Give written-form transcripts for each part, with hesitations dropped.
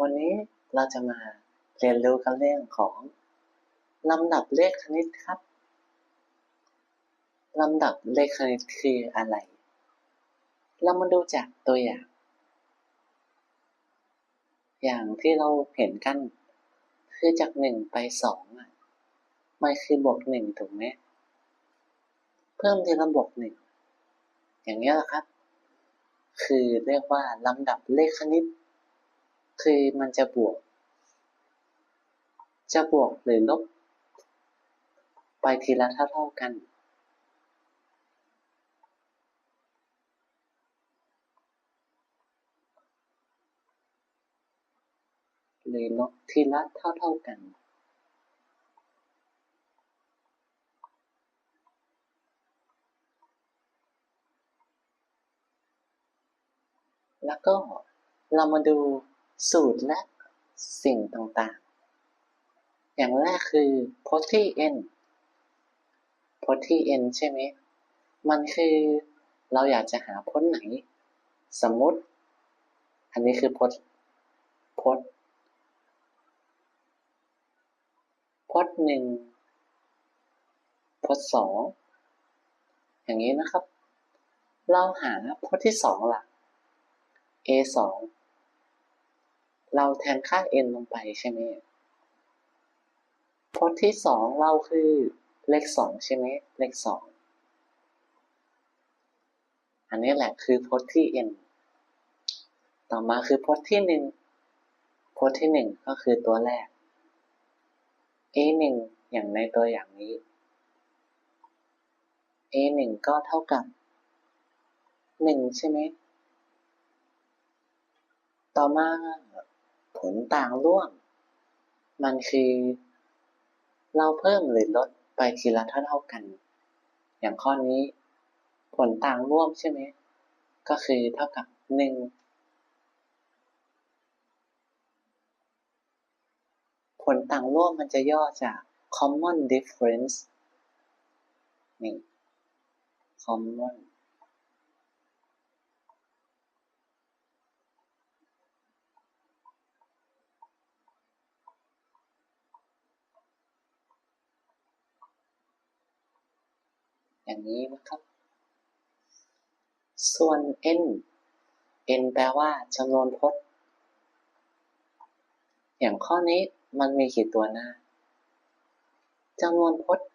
วันนี้เราจะมาเรียนรู้กันเรื่องของลำดับเลขคณิตครับลำดับเลขคณิตคืออะไรเรามาดูจากตัวอย่างที่เราเห็นกันคือจาก1ไป2มันคือบวก1ถูกไหมเพิ่มทีละบวก1อย่างนี้แหละครับคือเรียกว่าลำดับเลขคณิตคือมันจะบวกหรือลบไปทีละเท่ากันหรือลบทีละเท่ากันแล้วก็เรามาดูสูตรและสิ่งต่างๆอย่างแรกคือพจน์ที่ n พจน์ที่ n ใช่ไหมมันคือเราอยากจะหาพจน์ไหนสมมุติอันนี้คือพจน์หนึ่งพจน์สองอย่างนี้นะครับเราหาพจน์ที่สองล่ะ a สองเราแทนค่า n ลงไปใช่ไหมพจน์ที่สองเราคือเลขสองใช่ไหมเลขสองอันนี้แหละคือพจน์ที่ n ต่อมาคือพจน์ที่หนึ่งพจน์ที่หนึ่งก็คือตัวแรก a หนึ่งอย่างในตัวอย่างนี้ a หนึ่งก็เท่ากับหนึ่งใช่ไหมต่อมาผลต่างร่วมมันคือเราเพิ่มหรือลดไปทีละเท่ากันอย่างข้อนี้ผลต่างร่วมใช่ไหมก็คือเท่ากับหนึ่งผลต่างร่วมมันจะย่อจาก common difference นี่ common อย่างนี้นะครับส่วน n แปลว่าจำนวนพจน์อย่างข้อนี้มันมีกี่ตัวหน้าจำนวนพจน์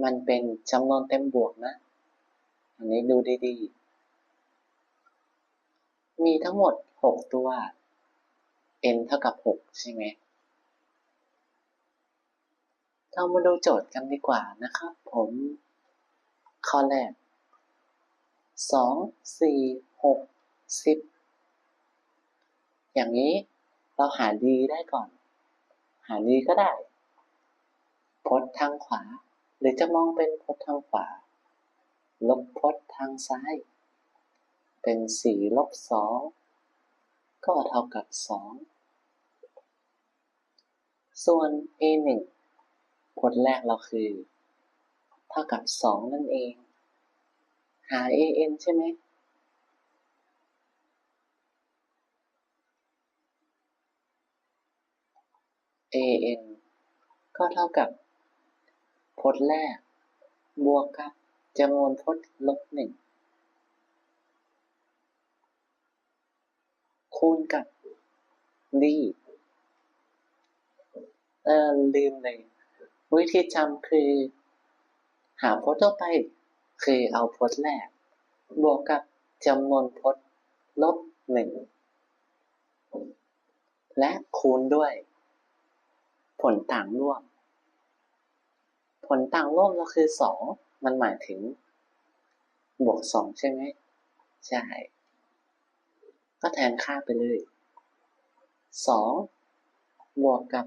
มันเป็นจำนวนเต็มบวกนะอันนี้ดูดีๆมีทั้งหมด6ตัว n เท่ากับ6ใช่ไหมเรามาดูโจทย์กันดีกว่านะครับผมข้อแรก2 4 6 10อย่างนี้เราหาดีได้ก่อนหาดีก็ได้พจน์ทางขวาหรือจะมองเป็นพจน์ทางขวาลบพจน์ทางซ้ายเป็น4ลบ2ก็เท่ากับ2ส่วน a 1พจน์แรกเราคือเท่ากับ2นั่นเองหา an ใช่ไหม an ก็เท่ากับพจน์แรกบวกกับจำนวนพจน์ลบ1คูณกับ d ลืมเลยวิธีจำคือหาพจน์ทั่วไปคือเอาพจน์แรกบวกกับจำนวนพจน์ลบ1และคูณด้วยผลต่างร่วมผลต่างร่วมเราคือ2มันหมายถึงบวก2ใช่ไหมใช่ก็แทนค่าไปเลย2บวกกับ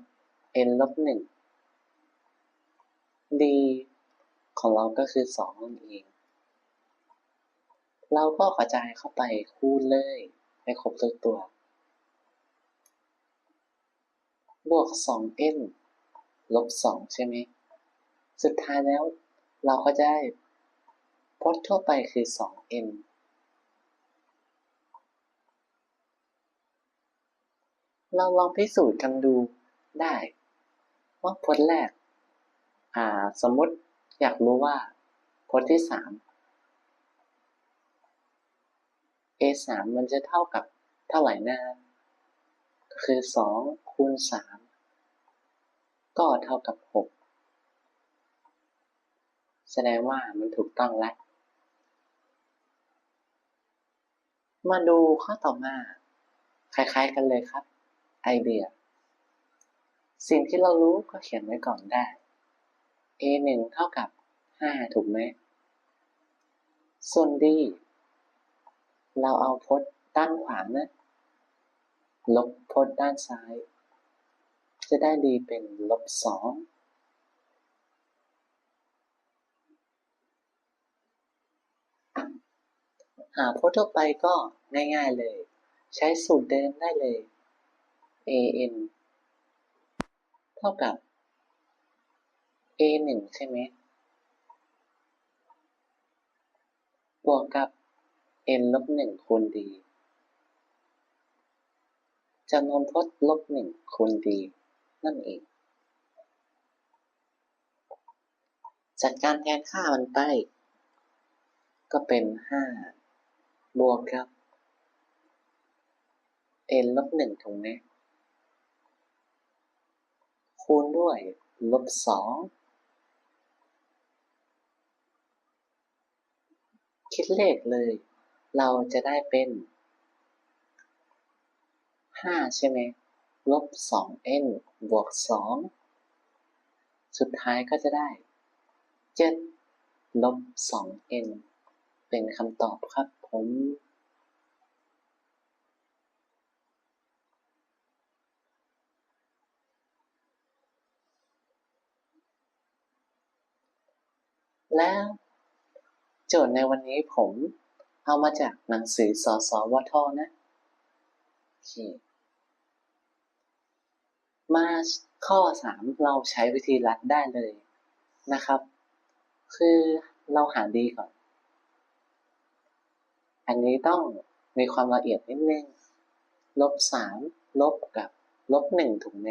n ลบ1 d ของเราก็คือ2นั่นเองเราก็กระจายเข้าไปคูณเลยให้ครบทุกตัวบวก 2n ลบ2ใช่ไหมสุดท้ายแล้วเราก็ได้พจน์ทั่วไปคือ 2n เราลองพิสูจน์กันดูได้ว่าพจน์แรกสมมติอยากรู้ว่าพจน์ที่3 a3 มันจะเท่ากับเท่าไหร่นะก็คือ2คูณ3ก็เท่ากับ6แสดงว่ามันถูกต้องแล้วมาดูข้อต่อมาคล้ายๆกันเลยครับไอเดียสิ่งที่เรารู้ก็เขียนไว้ก่อนได้ a1 เท่ากับ5ถูกไหมส่วน d เราเอาพจน์ด้านขวานะลบพจน์ด้านซ้ายจะได้ d เป็น-2หาพจน์ทั่วไปก็ง่ายๆเลยใช้สูตรเดิมได้เลย an เท่ากับ a1 ใช่ไหมบวกกับ n ลบ1คูณ d จำนวนพจน์ลบ1คูณ d นั่นเองจัดการแทนค่ามันไปก็เป็น5บวกกับ n ลบ1ถูกไหมคูณด้วย-2คิดเลขเลยเราจะได้เป็น5ใช่ไหม-2n บวก2สุดท้ายก็จะได้7-2n เป็นคำตอบครับผมแล้วโจทย์ในวันนี้ผมเอามาจากหนังสือสสวทนะโอเคมาข้อ3เราใช้วิธีลัดได้เลยนะครับคือเราหาดีก่อนอันนี้ต้องมีความละเอียดนิดนึง-3ลบกับ-1ถูกไหม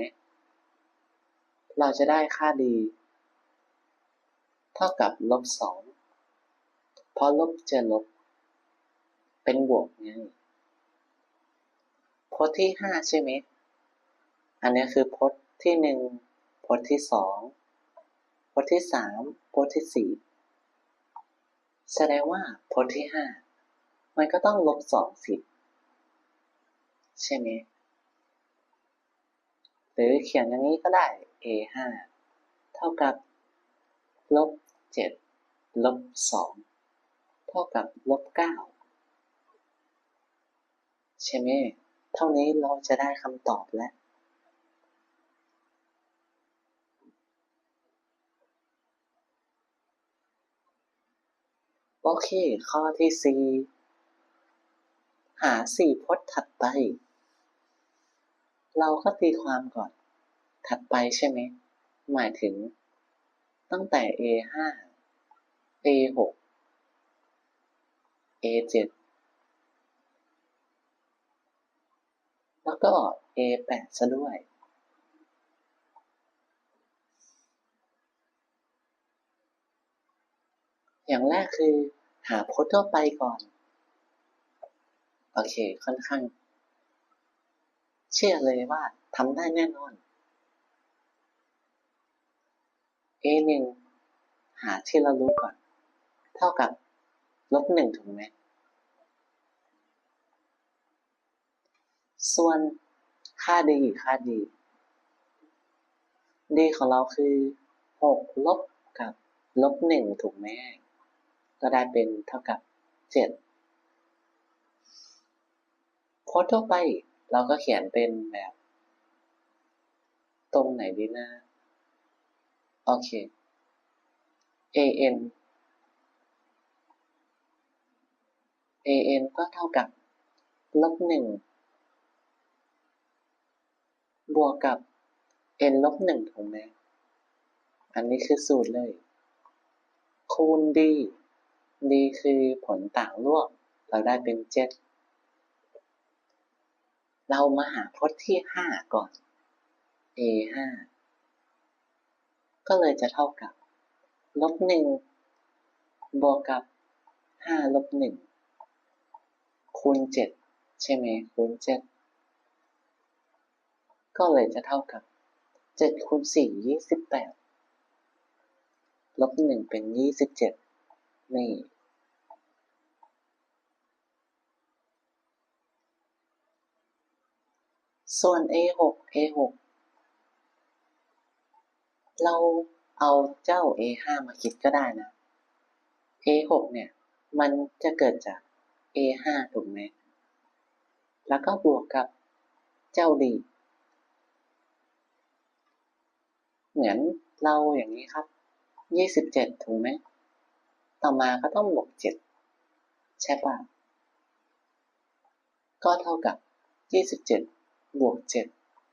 เราจะได้ค่าดีเท่ากับ-2พอลบเจอลบเป็นบวกไงพจน์ที่5ใช่ไหมอันนี้คือพจน์ที่1พจน์ที่2พจน์ที่3พจน์ที่4แสดงว่าพจน์ที่5มันก็ต้อง-2สิใช่ไหมหรือเขียนอย่างนี้ก็ได้ a5 เท่ากับ-7 -2เท่ากับ-9ใช่ไหมเท่านี้เราจะได้คำตอบแล้วโอเคข้อที่4หา4พจน์ถัดไปเราก็ตีความก่อนถัดไปใช่ไหมหมายถึงตั้งแต่ a5 a6 a7 แล้วก็ a8 ซะด้วยอย่างแรกคือหาพจน์ทั่วไปก่อนโอเคค่อนข้างเชื่อเลยว่าทำได้แน่นอน a1 หาที่เรารู้ก่อนเท่ากับ-1ถูกไหมส่วนค่าดีของเราคือ6ลบกับ-1ถูกไหมก็ได้เป็นเท่ากับ7พจน์ทั่วไปเราก็เขียนเป็นแบบตรงไหนดีนะโอเค an ก็เท่ากับ-1บวกกับ n ลบ1ถูกไหมอันนี้คือสูตรเลยคูณ d คือผลต่างร่วมเราได้เป็น7 เรามาหาพจน์ที่5ก่อน a5 ก็เลยจะเท่ากับลบ1บวกกับ5ลบ1คูณ7ใช่ไหมคูณ7ก็เลยจะเท่ากับ7คูณ4 28ลบ1เป็น27นี่ส่วน a6 เราเอาเจ้า a5 มาคิดก็ได้นะ a6 เนี่ยมันจะเกิดจาก a5 ถูกไหมแล้วก็บวกกับเจ้า d เหมือนเราอย่างนี้ครับ27ถูกไหมต่อมาก็ต้องบวก7ใช่ป่ะก็เท่ากับ27บวก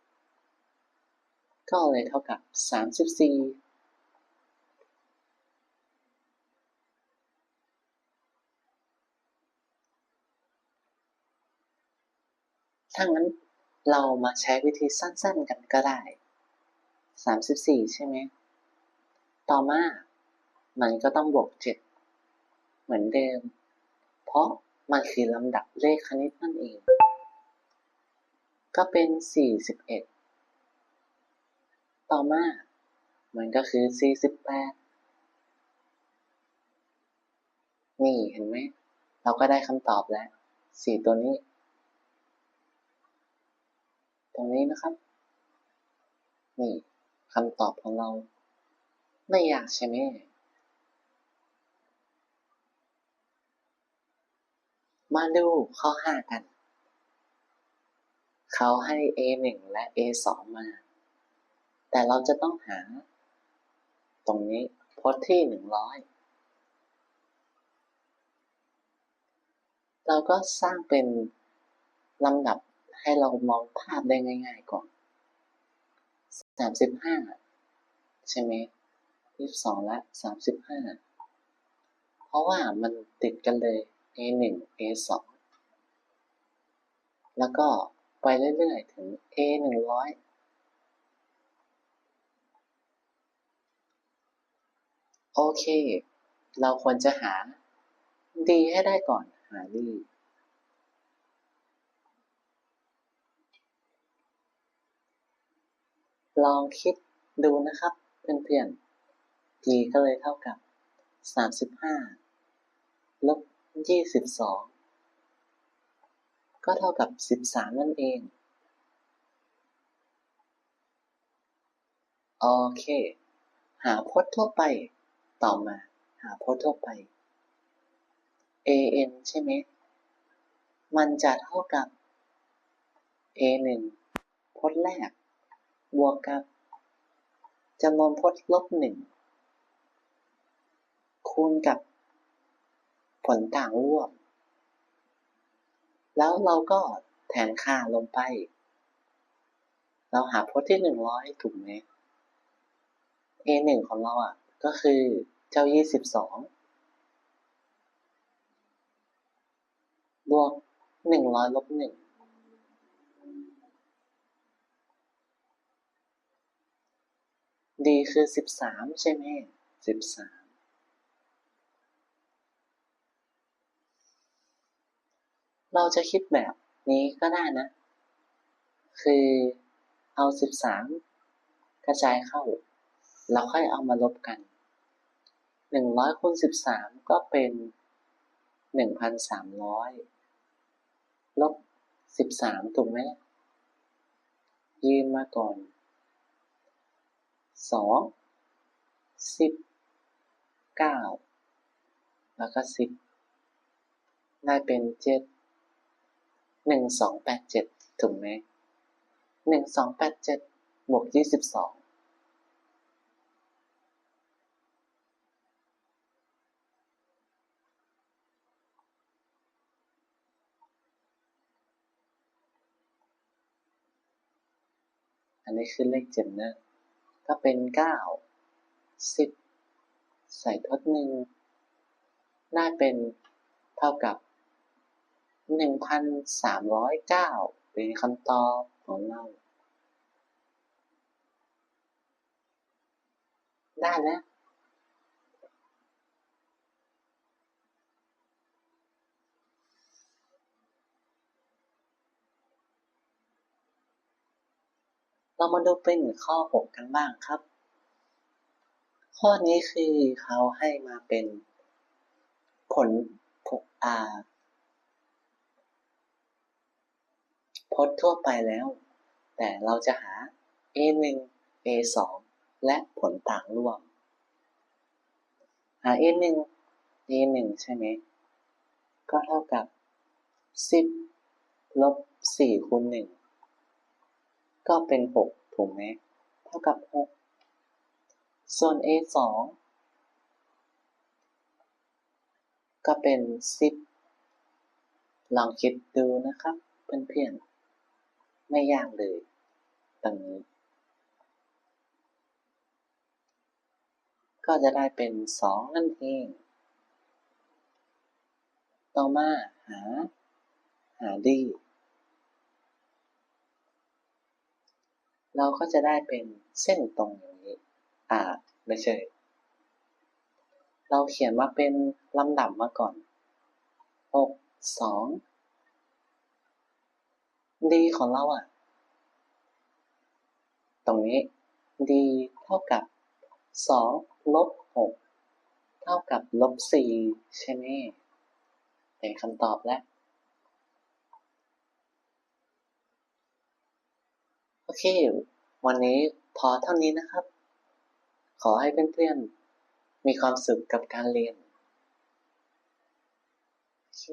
7ก็เลยเท่ากับ34ถ้างั้นเรามาใช้วิธีสั้นๆกันก็ได้34ใช่ไหมต่อมามันก็ต้องบวก7เหมือนเดิมเพราะมันคือลำดับเลขคณิตนั่นเองก็เป็น41ต่อมามันก็คือ48นี่เห็นไหมเราก็ได้คำตอบแล้ว4ตัวนี้ตรงนี้นะครับนี่คำตอบของเราไม่ยากใช่ไหมมาดูข้อ5กันเขาให้ a1 และ a2 มาแต่เราจะต้องหาตรงนี้พจน์ที่100เราก็สร้างเป็นลำดับให้เรามองภาพได้ง่ายๆก่อน35ใช่ไหม22และ35เพราะว่ามันติดกันเลย a1 a2 แล้วก็ไปเรื่อยๆถึง a100โอเคเราควรจะหา d ให้ได้ก่อนหา d ลองคิดดูนะครับเพื่อนๆ d ก็เลยเท่ากับ35ลบ22ก็เท่ากับ13นั่นเองโอเคหาพจน์ทั่วไปต่อมาหาพจน์ทั่วไป an ใช่ไหมมันจะเท่ากับ a1 พจน์แรกบวกกับจำนวนพจน์ลบ1คูณกับผลต่างร่วมแล้วเราก็แทนค่าลงไปเราหาพจน์ที่100ถูกไหม a1 ของเราก็คือเจ้า22บวก100ลบ1ดีคือ13ใช่ไหม13เราจะคิดแบบนี้ก็ได้นะคือเอา13กระจายเข้าแล้วค่อยเอามาลบกัน100คูณ13ก็เป็น1,300ลบ13ถูกไหมยืมมาก่อน2 10 9แล้วก็10ได้เป็น7 1287ถูกไหม1287บวก22อันนี้คือเลข7นะก็เป็น9 10ใส่ทด1ได้เป็นเท่ากับ1,309 เป็นคำตอบของเราได้แล้วเรามาดูเป็นข้อ6กันบ้างครับข้อนี้คือเขาให้มาเป็นผลพจน์ทั่วไปแล้วแต่เราจะหา a1 a2 และผลต่างร่วมหา a1 a1 ใช่ไหมก็เท่ากับ10ลบ4คูณ1ก็เป็น6ถูกไหมเท่ากับ6ส่วน a2 ก็เป็น10ลองคิดดูนะครับเพื่อนๆไม่ยากเลยตรงนี้ก็จะได้เป็น2นั่นเองต่อมาหา d เราก็จะได้เป็นเส้นตรงอย่างนี้ไม่ใช่เราเขียนมาเป็นลำดับมาก่อน6 2 d ของเราตรงนี้ d เท่ากับ2ลบ6เท่ากับลบ4ใช่ไหมเป็นคำตอบแล้วโอเควันนี้พอเท่านี้นะครับขอให้เพื่อนๆมีความสุขกับการเรียนโอเค